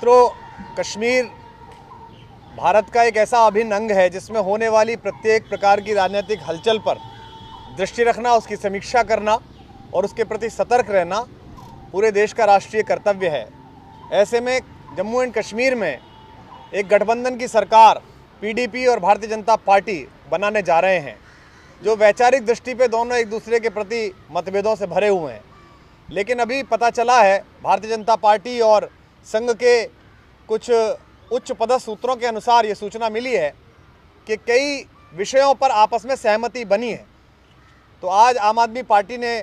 मित्रों, कश्मीर भारत का एक ऐसा अभिन्न अंग है जिसमें होने वाली प्रत्येक प्रकार की राजनीतिक हलचल पर दृष्टि रखना, उसकी समीक्षा करना और उसके प्रति सतर्क रहना पूरे देश का राष्ट्रीय कर्तव्य है। ऐसे में जम्मू एंड कश्मीर में एक गठबंधन की सरकार पीडीपी और भारतीय जनता पार्टी बनाने जा रहे हैं, जो वैचारिक दृष्टि पे दोनों एक दूसरे के प्रति मतभेदों से भरे हुए हैं। लेकिन अभी पता चला है, भारतीय जनता पार्टी और संघ के कुछ उच्च पदस्थ सूत्रों के अनुसार ये सूचना मिली है कि कई विषयों पर आपस में सहमति बनी है। तो आज आम आदमी पार्टी ने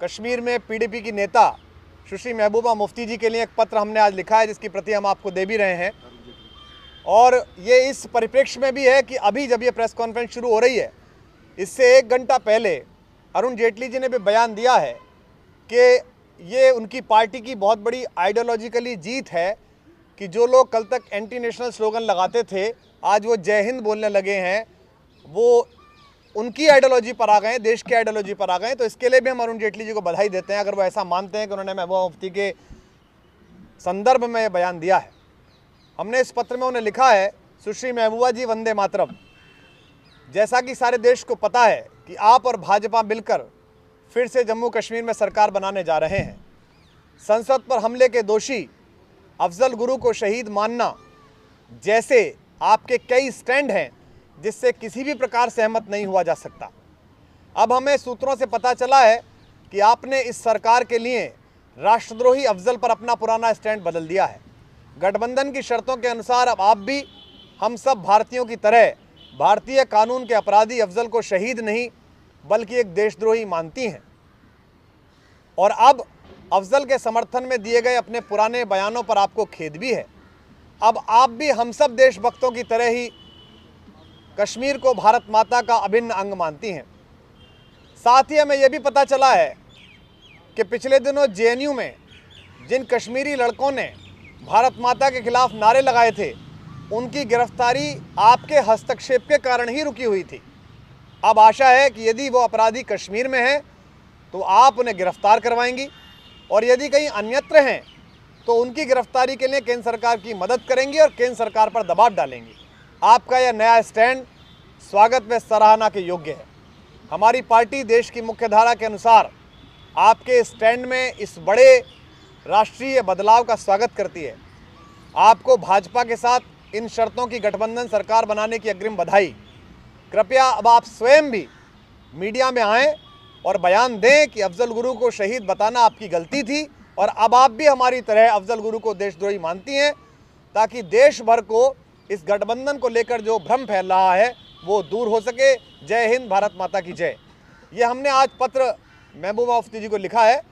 कश्मीर में पीडीपी की नेता सुश्री महबूबा मुफ्ती जी के लिए एक पत्र हमने आज लिखा है, जिसकी प्रति हम आपको दे भी रहे हैं। और ये इस परिप्रेक्ष्य में भी है कि अभी जब ये प्रेस कॉन्फ्रेंस शुरू हो रही है, इससे 1 घंटा पहले अरुण जेटली जी ने भी बयान दिया है कि ये उनकी पार्टी की बहुत बड़ी आइडियोलॉजिकली जीत है कि जो लोग कल तक एंटी नेशनल स्लोगन लगाते थे, आज वो जय हिंद बोलने लगे हैं, वो उनकी आइडियोलॉजी पर आ गए हैं, देश की आइडियोलॉजी पर आ गए हैं। तो इसके लिए भी हम अरुण जेटली जी को बधाई देते हैं, अगर वो ऐसा मानते हैं कि उन्होंने महबूबा मुफ्ती के संदर्भ में ये बयान दिया है। हमने इस पत्र में उन्हें लिखा है, सुश्री महबूबा जी, वंदे मातरम। जैसा कि सारे देश को पता है कि आप और भाजपा मिलकर फिर से जम्मू कश्मीर में सरकार बनाने जा रहे हैं। संसद पर हमले के दोषी अफजल गुरु को शहीद मानना जैसे आपके कई स्टैंड हैं जिससे किसी भी प्रकार सहमत नहीं हुआ जा सकता। अब हमें सूत्रों से पता चला है कि आपने इस सरकार के लिए राष्ट्रद्रोही अफजल पर अपना पुराना स्टैंड बदल दिया है। गठबंधन की शर्तों के अनुसार अब आप भी हम सब भारतीयों की तरह भारतीय कानून के अपराधी अफजल को शहीद नहीं बल्कि एक देशद्रोही मानती हैं। और अब अफजल के समर्थन में दिए गए अपने पुराने बयानों पर आपको खेद भी है। अब आप भी हम सब देशभक्तों की तरह ही कश्मीर को भारत माता का अभिन्न अंग मानती हैं। साथ ही हमें यह भी पता चला है कि पिछले दिनों जेएनयू में जिन कश्मीरी लड़कों ने भारत माता के खिलाफ नारे लगाए थे, उनकी गिरफ्तारी आपके हस्तक्षेप के कारण ही रुकी हुई थी। अब आशा है कि यदि वो अपराधी कश्मीर में हैं तो आप उन्हें गिरफ्तार करवाएंगी, और यदि कहीं अन्यत्र हैं तो उनकी गिरफ्तारी के लिए केंद्र सरकार की मदद करेंगी और केंद्र सरकार पर दबाव डालेंगी। आपका यह नया स्टैंड स्वागत में सराहना के योग्य है। हमारी पार्टी देश की मुख्यधारा के अनुसार आपके स्टैंड में इस बड़े राष्ट्रीय बदलाव का स्वागत करती है। आपको भाजपा के साथ इन शर्तों की गठबंधन सरकार बनाने की अग्रिम बधाई। कृपया अब आप स्वयं भी मीडिया में आएँ और बयान दें कि अफजल गुरु को शहीद बताना आपकी गलती थी और अब आप भी हमारी तरह अफजल गुरु को देशद्रोही मानती हैं, ताकि देश भर को इस गठबंधन को लेकर जो भ्रम फैल रहा है वो दूर हो सके। जय हिंद, भारत माता की जय। ये हमने आज पत्र महबूबा मुफ्ती जी को लिखा है,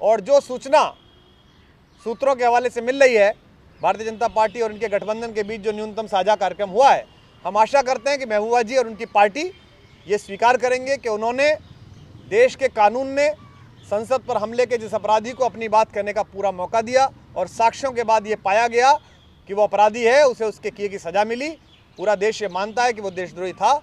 और जो सूचना सूत्रों के हवाले से मिल रही है, भारतीय जनता पार्टी और इनके गठबंधन के बीच जो न्यूनतम साझा कार्यक्रम हुआ है, हम आशा करते हैं कि महबूबा जी और उनकी पार्टी ये स्वीकार करेंगे कि उन्होंने देश के कानून ने संसद पर हमले के जिस अपराधी को अपनी बात करने का पूरा मौका दिया और साक्ष्यों के बाद ये पाया गया कि वो अपराधी है, उसे उसके किए की सज़ा मिली। पूरा देश ये मानता है कि वो देशद्रोही था।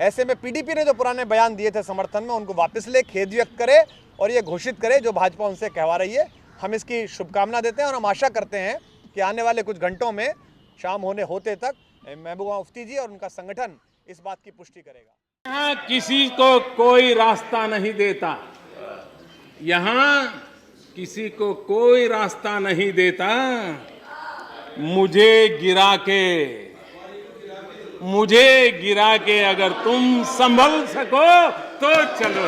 ऐसे में पीडीपी ने जो पुराने बयान दिए थे समर्थन में, उनको वापस ले, खेद व्यक्त करे और ये घोषित करे जो भाजपा उनसे कहवा रही है। हम इसकी शुभकामना देते हैं और हम आशा करते हैं कि आने वाले कुछ घंटों में, शाम होते तक महबूबा मुफ्ती जी और उनका संगठन इस बात की पुष्टि करेगा। यहाँ किसी को कोई रास्ता नहीं देता, यहाँ किसी को कोई रास्ता नहीं देता। मुझे गिरा के अगर तुम संभल सको तो चलो।